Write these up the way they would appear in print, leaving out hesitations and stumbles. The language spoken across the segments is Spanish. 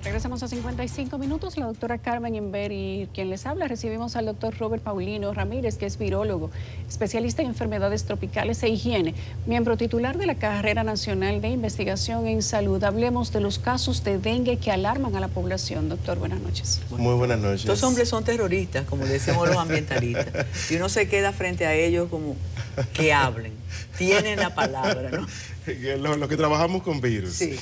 Regresamos a 55 minutos. La doctora Carmen Emberi, quien les habla. Recibimos al doctor Robert Paulino Ramírez, que es virólogo, especialista en enfermedades tropicales e higiene, miembro titular de la Carrera Nacional de Investigación en Salud. Hablemos de los casos de dengue que alarman a la población. Doctor, buenas noches. Muy buenas noches. Estos hombres son terroristas, como decimos los ambientalistas. Y uno se queda frente a ellos como que hablen. Tienen la palabra, ¿no? Los que trabajamos con virus. Sí.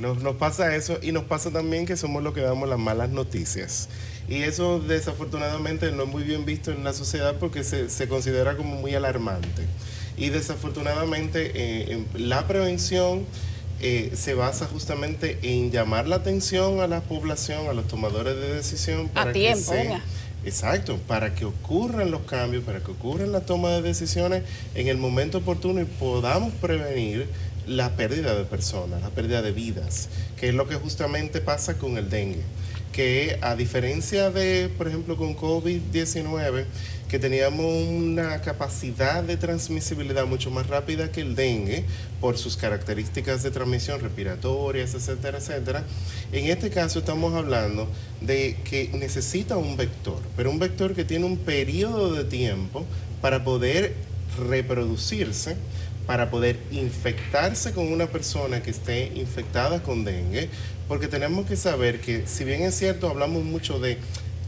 Nos pasa eso, y nos pasa también que somos los que damos las malas noticias. Y eso desafortunadamente no es muy bien visto en la sociedad porque se considera como muy alarmante. Y desafortunadamente la prevención se basa justamente en llamar la atención a la población, a los tomadores de decisión. A tiempo, Exacto, para que ocurran los cambios, para que ocurran la toma de decisiones en el momento oportuno y podamos prevenir la pérdida de personas, la pérdida de vidas, que es lo que justamente pasa con el dengue, que a diferencia de, por ejemplo, con COVID-19, que teníamos una capacidad de transmisibilidad mucho más rápida que el dengue por sus características de transmisión respiratorias, etcétera, etcétera. En este caso estamos hablando de que necesita un vector, pero un vector que tiene un periodo de tiempo para poder reproducirse, para poder infectarse con una persona que esté infectada con dengue, porque tenemos que saber que, si bien es cierto, hablamos mucho de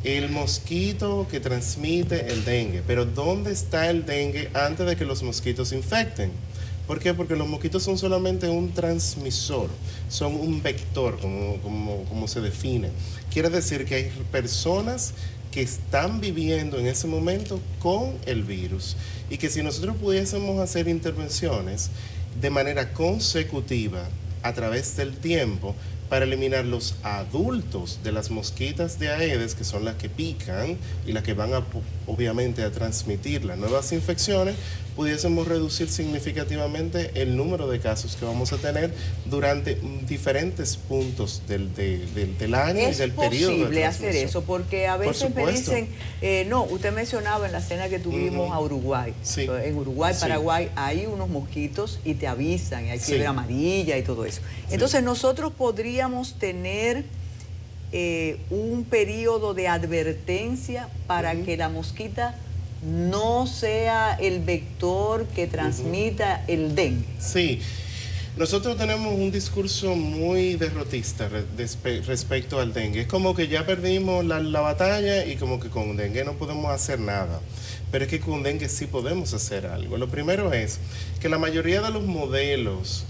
el mosquito que transmite el dengue, pero ¿dónde está el dengue antes de que los mosquitos infecten? ¿Por qué? Porque los mosquitos son solamente un transmisor, son un vector, como se define. Quiere decir que hay personas que están viviendo en ese momento con el virus y que si nosotros pudiésemos hacer intervenciones de manera consecutiva a través del tiempo para eliminar los adultos de las mosquitas de Aedes, que son las que pican y las que van obviamente a transmitir las nuevas infecciones, pudiésemos reducir significativamente el número de casos que vamos a tener durante diferentes puntos del año y del periodo. ¿Es posible hacer eso? Porque a veces me dicen, no, usted mencionaba en la cena que tuvimos a Uruguay. Sí. En Uruguay, Paraguay, hay unos mosquitos y te avisan, y hay fiebre amarilla y todo eso. Entonces nosotros podríamos tener un periodo de advertencia para que la mosquita no sea el vector que transmita el dengue. Sí, nosotros tenemos un discurso muy derrotista respecto al dengue. Es como que ya perdimos la batalla y como que con dengue no podemos hacer nada. Pero es que con dengue sí podemos hacer algo. Lo primero es que la mayoría de los modelos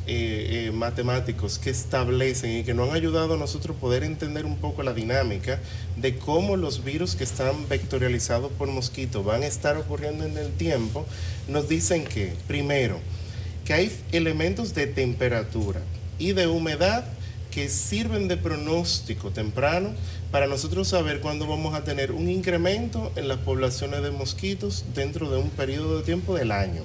matemáticos que establecen y que nos han ayudado a nosotros poder entender un poco la dinámica de cómo los virus que están vectorializados por mosquitos van a estar ocurriendo en el tiempo, nos dicen que, primero, que hay elementos de temperatura y de humedad que sirven de pronóstico temprano para nosotros saber cuándo vamos a tener un incremento en las poblaciones de mosquitos dentro de un periodo de tiempo del año.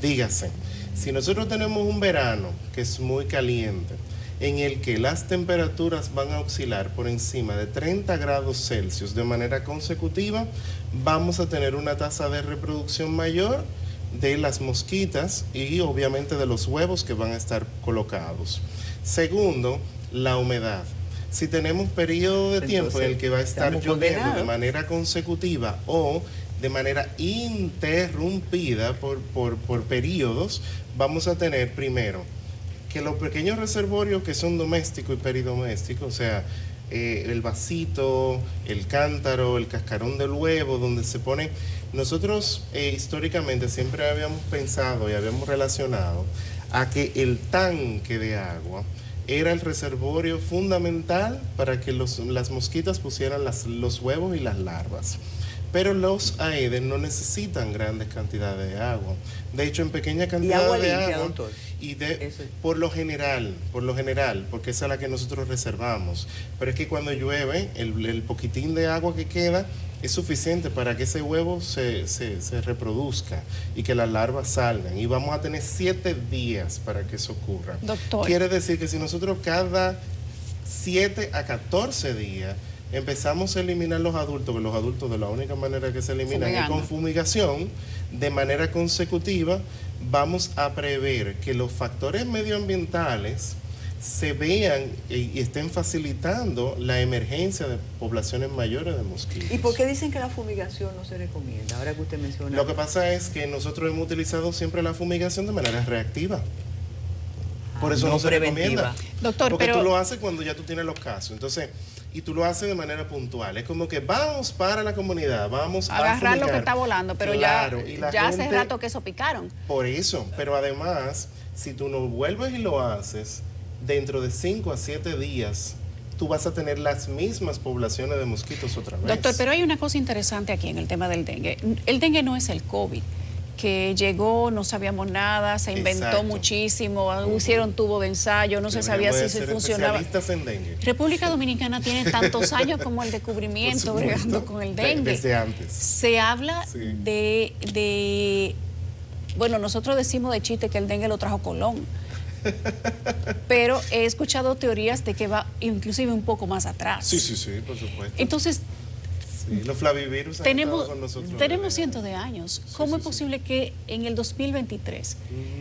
Dígase, si nosotros tenemos un verano que es muy caliente, en el que las temperaturas van a oscilar por encima de 30 grados Celsius de manera consecutiva, vamos a tener una tasa de reproducción mayor de las mosquitas y obviamente de los huevos que van a estar colocados. Segundo, la humedad. Si tenemos periodo de tiempo en el que va a estar lloviendo de manera consecutiva o de manera interrumpida por periodos, vamos a tener primero que los pequeños reservorios que son domésticos y peridomésticos, o sea, el vasito, el cántaro, el cascarón del huevo, donde se pone. Nosotros históricamente siempre habíamos pensado y habíamos relacionado a que el tanque de agua era el reservorio fundamental para que las mosquitas pusieran los huevos y las larvas. Pero los Aedes no necesitan grandes cantidades de agua. De hecho, en pequeña cantidad de agua, doctor. Y por lo general, porque esa es la que nosotros reservamos. Pero es que cuando llueve, el poquitín de agua que queda es suficiente para que ese huevo se reproduzca y que las larvas salgan. Y vamos a tener 7 días para que eso ocurra. Doctor. Quiere decir que si nosotros cada 7 a 14 días empezamos a eliminar los adultos, que los adultos de la única manera que se eliminan es con fumigación, de manera consecutiva, vamos a prever que los factores medioambientales se vean y estén facilitando la emergencia de poblaciones mayores de mosquitos. ¿Y por qué dicen que la fumigación no se recomienda? Ahora que usted menciona. Lo que pasa es que nosotros hemos utilizado siempre la fumigación de manera reactiva. Por eso no se recomienda. Doctor, porque pero tú lo haces cuando ya tú tienes los casos. Entonces, y tú lo haces de manera puntual. Es como que vamos para la comunidad, vamos a agarrar lo que fumigar. está volando, pero Claro, ya hace rato que eso picaron. Por eso, pero además, si tú no vuelves y lo haces, dentro de 5 a 7 días, tú vas a tener las mismas poblaciones de mosquitos otra vez. Doctor, pero hay una cosa interesante aquí en el tema del dengue. El dengue no es el COVID, que llegó, no sabíamos nada, se inventó Exacto. muchísimo, hicieron tubo de ensayo, no se sabía si se funcionaba. Especialistas en dengue. República Dominicana tiene tantos años como el descubrimiento, bregando con el dengue. Desde antes. Se habla Sí. bueno, nosotros decimos de chiste que el dengue lo trajo Colón, pero he escuchado teorías de que va inclusive un poco más atrás. Sí, por supuesto. Entonces, Sí, los flavivirus han estado con nosotros. tenemos cientos de años. ¿Cómo es posible que en el 2023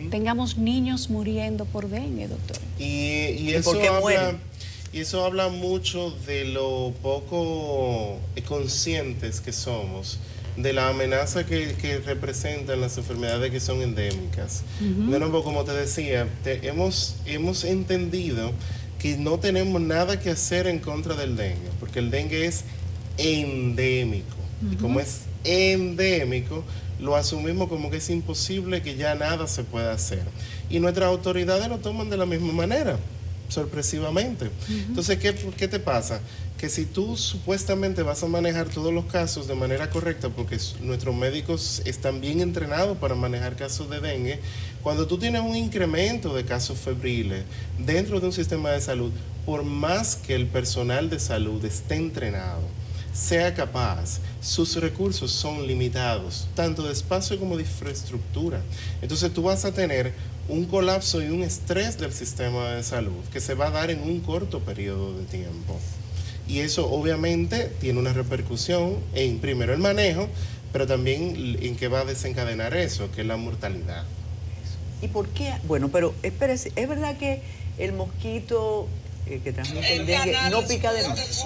tengamos niños muriendo por dengue, doctor? Y por eso qué habla, mueren? y eso habla mucho de lo poco conscientes que somos de la amenaza que representan las enfermedades que son endémicas. De nuevo, como te decía, hemos entendido que no tenemos nada que hacer en contra del dengue, porque el dengue es endémico. Y como es endémico, lo asumimos como que es imposible, que ya nada se pueda hacer. Y nuestras autoridades lo toman de la misma manera, sorpresivamente. Entonces, ¿qué te pasa? Que si tú supuestamente vas a manejar todos los casos de manera correcta, porque nuestros médicos están bien entrenados para manejar casos de dengue, cuando tú tienes un incremento de casos febriles dentro de un sistema de salud, por más que el personal de salud esté entrenado, sea capaz, sus recursos son limitados, tanto de espacio como de infraestructura. Entonces tú vas a tener un colapso y un estrés del sistema de salud que se va a dar en un corto periodo de tiempo. Y eso obviamente tiene una repercusión en, primero, el manejo, pero también en qué va a desencadenar eso, que es la mortalidad. ¿Y por qué? Bueno, pero espérese, ¿es verdad que el mosquito que transmite el dengue no pica de más?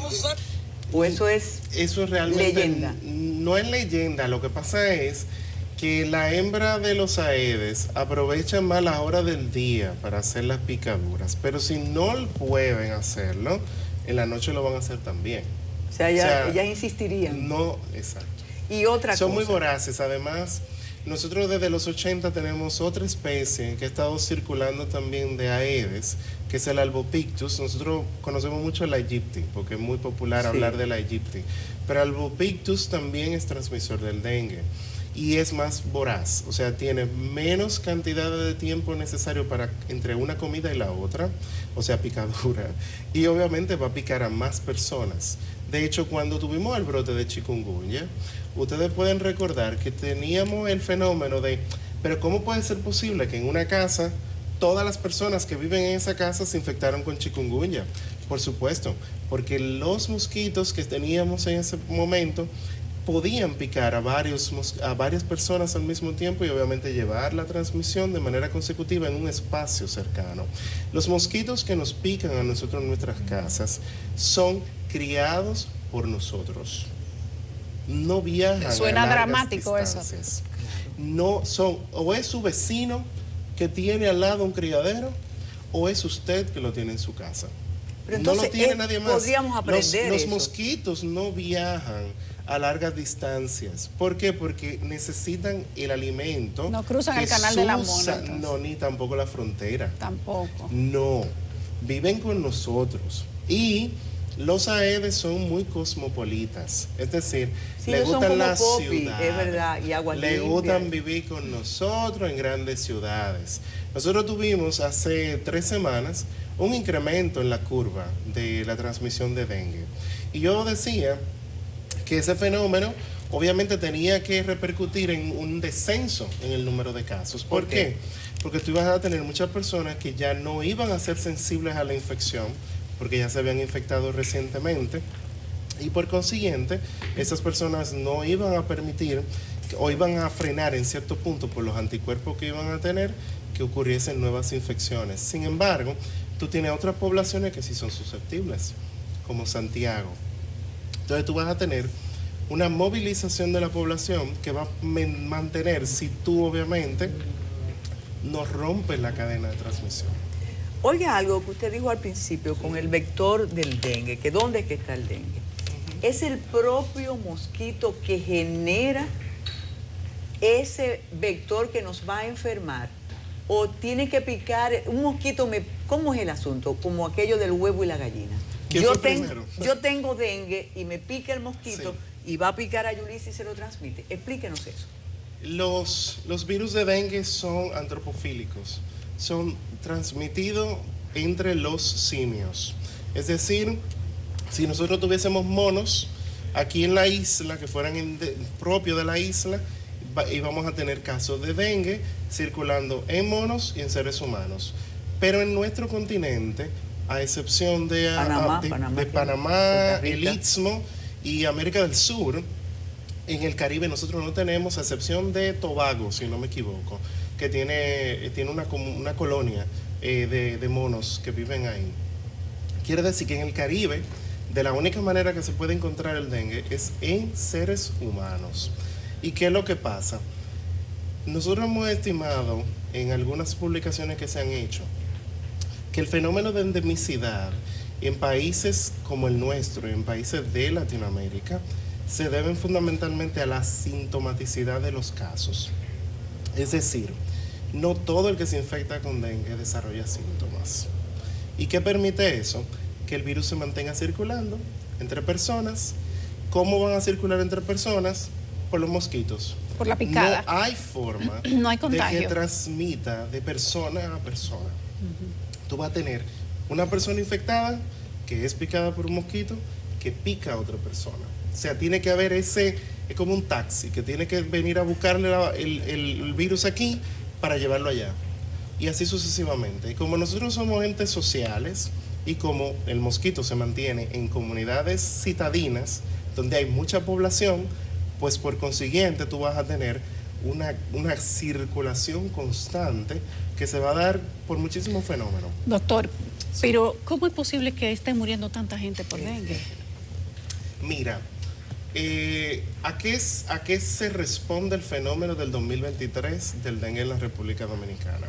¿O eso es realmente leyenda? No es leyenda, lo que pasa es que la hembra de los aedes aprovechan más las horas del día para hacer las picaduras, pero si no pueden hacerlo, en la noche lo van a hacer también. O sea, ellas insistirían. No, exacto. Y otra cosa. Son muy voraces, además. Nosotros desde los 80 tenemos otra especie que ha estado circulando también de aedes, que es el Albopictus. Nosotros conocemos mucho la Aegypti, porque es muy popular hablar de la Aegypti. Pero Albopictus también es transmisor del dengue y es más voraz, o sea, tiene menos cantidad de tiempo necesario para entre una comida y la otra, o sea, picadura, y obviamente va a picar a más personas. De hecho, cuando tuvimos el brote de chikungunya, ustedes pueden recordar que teníamos el fenómeno de, pero ¿cómo puede ser posible que en una casa todas las personas que viven en esa casa se infectaron con chikungunya? Por supuesto, porque los mosquitos que teníamos en ese momento podían picar a varias personas al mismo tiempo y obviamente llevar la transmisión de manera consecutiva en un espacio cercano. Los mosquitos que nos pican a nosotros en nuestras casas son criados por nosotros. No viajan. Suena a largas dramático distancias. No son, o es su vecino que tiene al lado un criadero, o es usted que lo tiene en su casa. Pero entonces, no lo tiene nadie más. Podríamos aprender los eso. mosquitos no viajan a largas distancias. ¿Por qué? Porque necesitan el alimento. No cruzan que el canal de la Mona, Susa, entonces. no, ni tampoco la frontera. Tampoco. No, viven con nosotros. Y los aedes son muy cosmopolitas. Es decir, Sí, le ellos son gustan como las Poppy, ciudades. es verdad, y agua le limpia. gustan vivir con nosotros en grandes ciudades. Nosotros tuvimos hace 3 semanas un incremento en la curva de la transmisión de dengue. Y yo decía que ese fenómeno obviamente tenía que repercutir en un descenso en el número de casos. ¿Por qué? Porque tú ibas a tener muchas personas que ya no iban a ser sensibles a la infección, porque ya se habían infectado recientemente, y por consiguiente, esas personas no iban a permitir o iban a frenar en cierto punto por los anticuerpos que iban a tener que ocurriesen nuevas infecciones. Sin embargo, tú tienes otras poblaciones que sí son susceptibles, como Santiago. Entonces tú vas a tener una movilización de la población que va a mantener, si tú obviamente no rompes la cadena de transmisión. Oiga algo que usted dijo al principio con el vector del dengue, que ¿dónde es que está el dengue? Es el propio mosquito que genera ese vector que nos va a enfermar, o tiene que picar un mosquito. ¿Cómo es el asunto? Como aquello del huevo y la gallina. Yo tengo dengue y me pica el mosquito, sí, y va a picar a Yulisa y se lo transmite. Explíquenos eso. Los virus de dengue son antropofílicos, son transmitidos entre los simios. Es decir, si nosotros tuviésemos monos aquí en la isla, que fueran propio de la isla, íbamos a tener casos de dengue circulando en monos y en seres humanos. Pero en nuestro continente, a excepción de Panamá, el Istmo y América del Sur, en el Caribe nosotros no tenemos, a excepción de Tobago, si no me equivoco, que tiene una colonia de monos que viven ahí. Quiere decir que en el Caribe, de la única manera que se puede encontrar el dengue es en seres humanos. ¿Y qué es lo que pasa? Nosotros hemos estimado en algunas publicaciones que se han hecho que el fenómeno de endemicidad en países como el nuestro, en países de Latinoamérica, se deben fundamentalmente a la sintomaticidad de los casos. Es decir, no todo el que se infecta con dengue desarrolla síntomas. ¿Y qué permite eso? Que el virus se mantenga circulando entre personas. ¿Cómo van a circular entre personas? Por los mosquitos. Por la picada. No hay forma no hay contagio de que transmita de persona a persona. Tú vas a tener una persona infectada que es picada por un mosquito que pica a otra persona. O sea, tiene que haber es como un taxi, que tiene que venir a buscarle el virus aquí para llevarlo allá. Y así sucesivamente. Y como nosotros somos entes sociales y como el mosquito se mantiene en comunidades citadinas, donde hay mucha población, pues por consiguiente tú vas a tener una circulación constante que se va a dar por muchísimos fenómenos. Doctor, pero ¿cómo es posible que esté muriendo tanta gente por dengue? Mira, ¿a qué se responde el fenómeno del 2023 del dengue en la República Dominicana?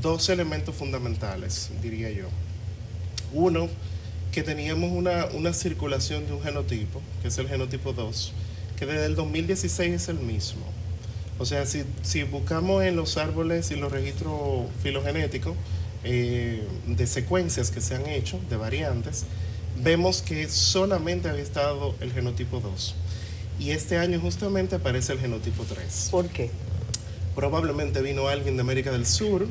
Dos elementos fundamentales, diría yo. Uno, que teníamos una circulación de un genotipo, que es el genotipo 2, que desde el 2016 es el mismo. O sea, si buscamos en los árboles y los registros filogenéticos de secuencias que se han hecho, de variantes, vemos que solamente había estado el genotipo 2. Y este año justamente aparece el genotipo 3. ¿Por qué? Probablemente vino alguien de América del Sur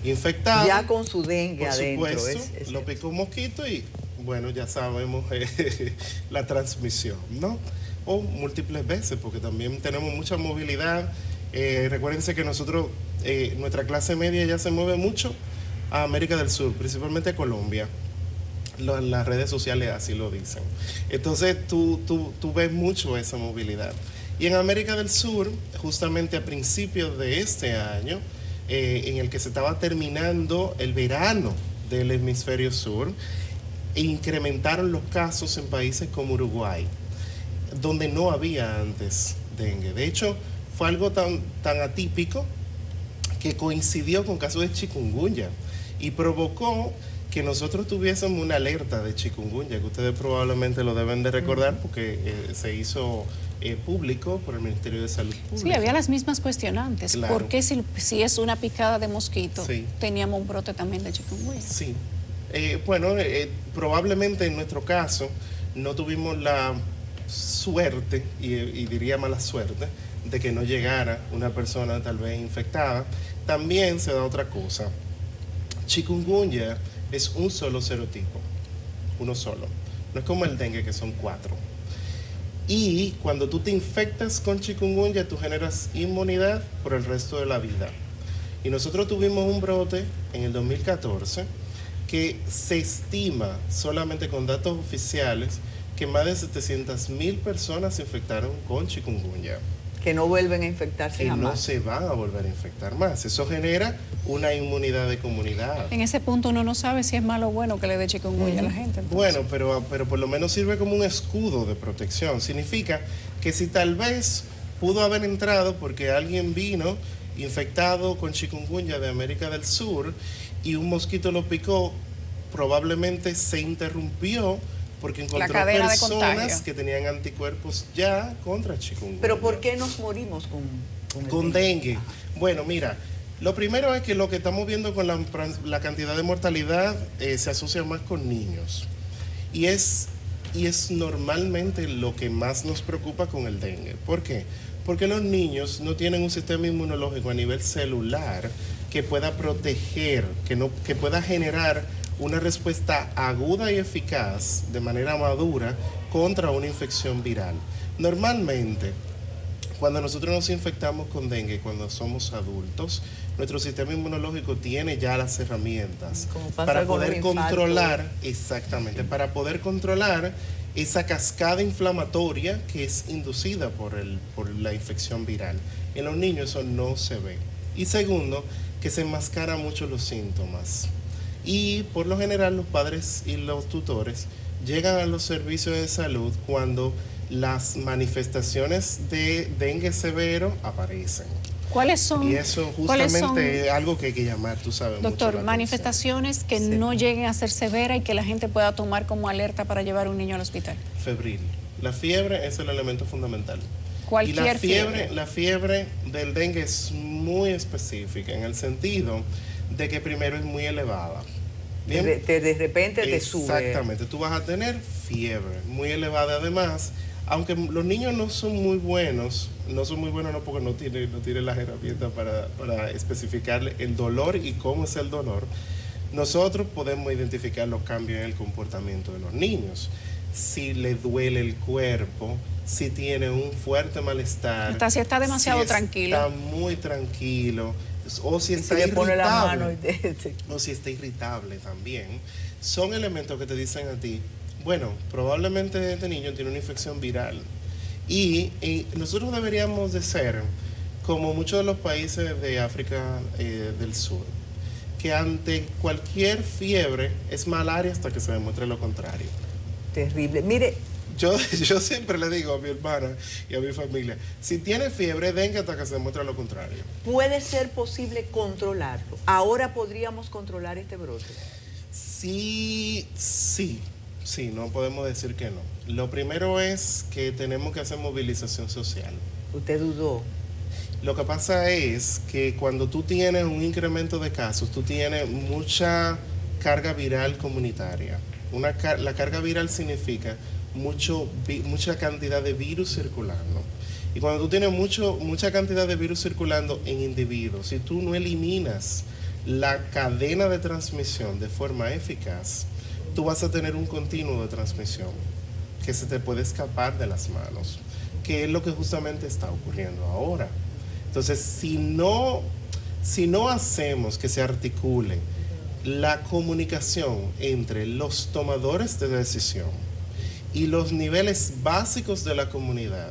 infectado. Ya con su dengue por adentro. Supuesto, lo picó un mosquito y, bueno, ya sabemos la transmisión, ¿no? O múltiples veces, porque también tenemos mucha movilidad. Recuérdense que nosotros, nuestra clase media ya se mueve mucho a América del Sur, principalmente a Colombia. Las redes sociales así lo dicen. Entonces tú ves mucho esa movilidad. Y en América del Sur, justamente a principios de este año, en el que se estaba terminando el verano del hemisferio sur, incrementaron los casos en países como Uruguay, donde no había antes dengue. De hecho, fue algo tan atípico que coincidió con casos de chikungunya y provocó que nosotros tuviésemos una alerta de chikungunya, que ustedes probablemente lo deben de recordar porque se hizo público por el Ministerio de Salud Pública. Sí, había las mismas cuestionantes. Claro. ¿Por qué si es una picada de mosquito, sí, teníamos un brote también de chikungunya? Sí. Bueno, probablemente en nuestro caso no tuvimos la suerte, y diría mala suerte, de que no llegara una persona tal vez infectada. También se da otra cosa. Chikungunya es un solo serotipo, uno solo. No es como el dengue, que son 4. Y cuando tú te infectas con chikungunya, tú generas inmunidad por el resto de la vida. Y nosotros tuvimos un brote en el 2014 que se estima, solamente con datos oficiales, que más de 700,000 personas se infectaron con chikungunya. Que no vuelven a infectarse que jamás. no se van a volver a infectar más. Eso genera una inmunidad de comunidad. En ese punto uno no sabe si es malo o bueno que le dé chikungunya a la gente. Entonces. Bueno, pero por lo menos sirve como un escudo de protección. Significa que si tal vez pudo haber entrado porque alguien vino infectado con chikungunya de América del Sur y un mosquito lo picó, probablemente se interrumpió porque encontró personas que tenían anticuerpos ya contra chikungunya. ¿Pero por qué nos morimos con dengue? Ajá. Bueno, mira, lo primero es que lo que estamos viendo con la cantidad de mortalidad se asocia más con niños. Y es normalmente lo que más nos preocupa con el dengue. ¿Por qué? Porque los niños no tienen un sistema inmunológico a nivel celular que pueda proteger, que pueda generar una respuesta aguda y eficaz de manera madura contra una infección viral. Normalmente, cuando nosotros nos infectamos con dengue, cuando somos adultos, nuestro sistema inmunológico tiene ya las herramientas para poder controlar, exactamente, para poder controlar esa cascada inflamatoria que es inducida por la infección viral. En los niños eso no se ve. Y segundo, que se enmascaran mucho los síntomas. Y por lo general los padres y los tutores llegan a los servicios de salud cuando las manifestaciones de dengue severo aparecen. ¿Cuáles son? Y eso justamente es algo que hay que llamar, tú sabes. Doctor, mucho manifestaciones que no lleguen a ser severas y que la gente pueda tomar como alerta para llevar a un niño al hospital. Febril. La fiebre es el elemento fundamental. Cualquier y la fiebre del dengue es muy específica en el sentido de que primero es muy elevada. ¿Bien? De repente te sube. Exactamente, tú vas a tener fiebre muy elevada. Además, aunque los niños no son muy buenos no porque no tienen las herramientas para especificar el dolor y cómo es el dolor, nosotros podemos identificar los cambios en el comportamiento de los niños. Si le duele el cuerpo, si tiene un fuerte malestar. Hasta si está demasiado tranquilo. Está muy tranquilo. O si está le pone la mano o si está irritable también, son elementos que te dicen a ti, bueno, probablemente este niño tiene una infección viral. Y nosotros deberíamos de ser como muchos de los países de África del Sur, que ante cualquier fiebre es malaria hasta que se demuestre lo contrario. Terrible. Mire, yo siempre le digo a mi hermana y a mi familia, si tiene fiebre, dengue hasta que se demuestre lo contrario. ¿Puede ser posible controlarlo? ¿Ahora podríamos controlar este brote? Sí, no podemos decir que no. Lo primero es que tenemos que hacer movilización social. ¿Usted dudó? Lo que pasa es que cuando tú tienes un incremento de casos, tú tienes mucha carga viral comunitaria. La carga viral significa mucha cantidad de virus circulando. Y cuando tú tienes mucha cantidad de virus circulando en individuos, si tú no eliminas la cadena de transmisión de forma eficaz, tú vas a tener un continuo de transmisión que se te puede escapar de las manos, que es lo que justamente está ocurriendo ahora. Entonces, si no hacemos que se articule la comunicación entre los tomadores de decisión y los niveles básicos de la comunidad,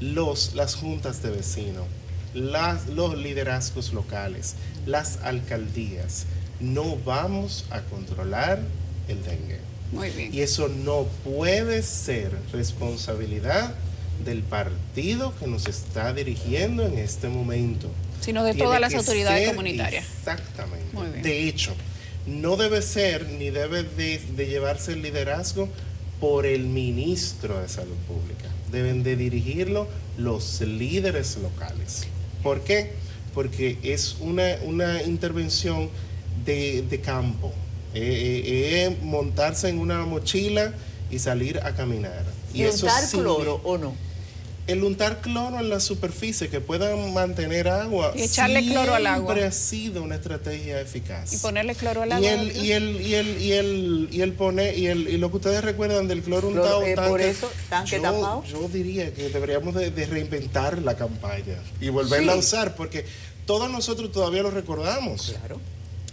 las juntas de vecinos, los liderazgos locales, las alcaldías, no vamos a controlar el dengue. Muy bien. Y eso no puede ser responsabilidad del partido que nos está dirigiendo en este momento, sino de todas las autoridades comunitarias. Exactamente. Muy bien. De hecho, no debe ser ni debe de llevarse el liderazgo por el ministro de Salud Pública. Deben de dirigirlo los líderes locales. ¿Por qué? Porque es una intervención de campo. Montarse en una mochila y salir a caminar. ¿Y untar cloro o no? El untar cloro en la superficie que puedan mantener agua. Y echarle cloro al agua. Siempre ha sido una estrategia eficaz. Y ponerle cloro al agua. Y lo que ustedes recuerdan del cloro untado, por eso, tanque tapado. Yo diría que deberíamos de reinventar la campaña y volverla a usar, porque todos nosotros todavía lo recordamos. Claro.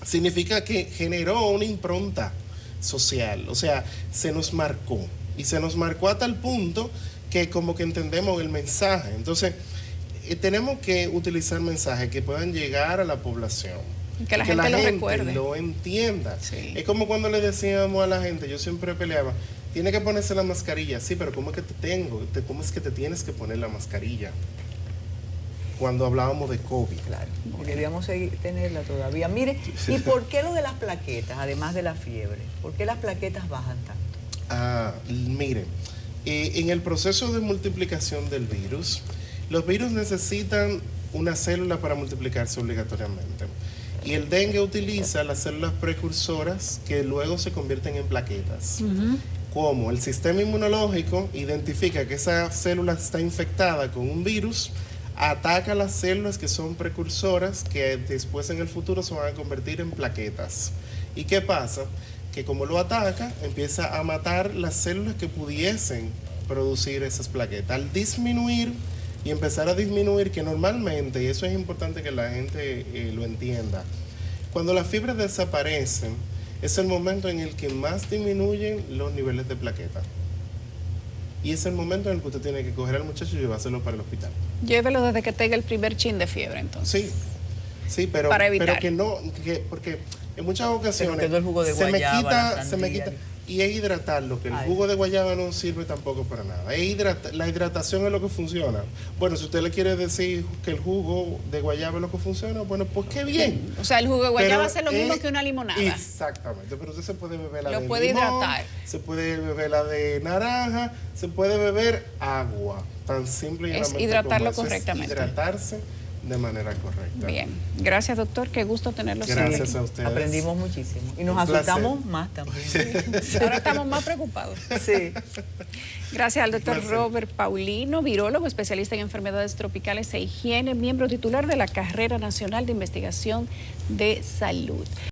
Significa que generó una impronta social, o sea, se nos marcó. Y se nos marcó a tal punto que como que entendemos el mensaje. Entonces, tenemos que utilizar mensajes que puedan llegar a la población. Que la gente lo recuerde. Lo entienda. Sí. Es como cuando le decíamos a la gente, yo siempre peleaba, tiene que ponerse la mascarilla. Sí, pero ¿cómo es que cómo es que te tienes que poner la mascarilla? Cuando hablábamos de COVID. Claro, deberíamos tenerla todavía. Mire, ¿y por qué lo de las plaquetas, además de la fiebre? ¿Por qué las plaquetas bajan tanto? Miren, en el proceso de multiplicación del virus, los virus necesitan una célula para multiplicarse obligatoriamente. Y el dengue utiliza las células precursoras que luego se convierten en plaquetas. Como el sistema inmunológico identifica que esa célula está infectada con un virus, ataca las células que son precursoras, que después en el futuro se van a convertir en plaquetas. ¿Y qué pasa? Que como lo ataca, empieza a matar las células que pudiesen producir esas plaquetas. Al disminuir y empezar a disminuir, que normalmente, y eso es importante que la gente lo entienda, cuando las fibras desaparecen, es el momento en el que más disminuyen los niveles de plaqueta. Y es el momento en el que usted tiene que coger al muchacho y llevárselo para el hospital. Llévelo desde que tenga el primer chin de fiebre, entonces. Sí, pero, para evitar. pero que no, porque en muchas ocasiones el jugo de guayaba, se me quita, y es hidratarlo, que el jugo de guayaba no sirve tampoco para nada. La hidratación es lo que funciona. Bueno, si usted le quiere decir que el jugo de guayaba es lo que funciona, bueno, pues qué bien. O sea, el jugo de guayaba hace lo mismo que una limonada. Exactamente, pero usted se puede beber la de limón, hidratar. se puede beber la de naranja, se puede beber agua, tan simple y es llanamente hidratarlo como correctamente. Es hidratarse de manera correcta. Bien, gracias doctor, qué gusto tenerlo. Gracias a ustedes. Aprendimos muchísimo y nos asustamos más también. Sí. Ahora estamos más preocupados. Sí. Gracias al doctor Robert Paulino, virólogo, especialista en enfermedades tropicales e higiene, miembro titular de la Carrera Nacional de Investigación de Salud.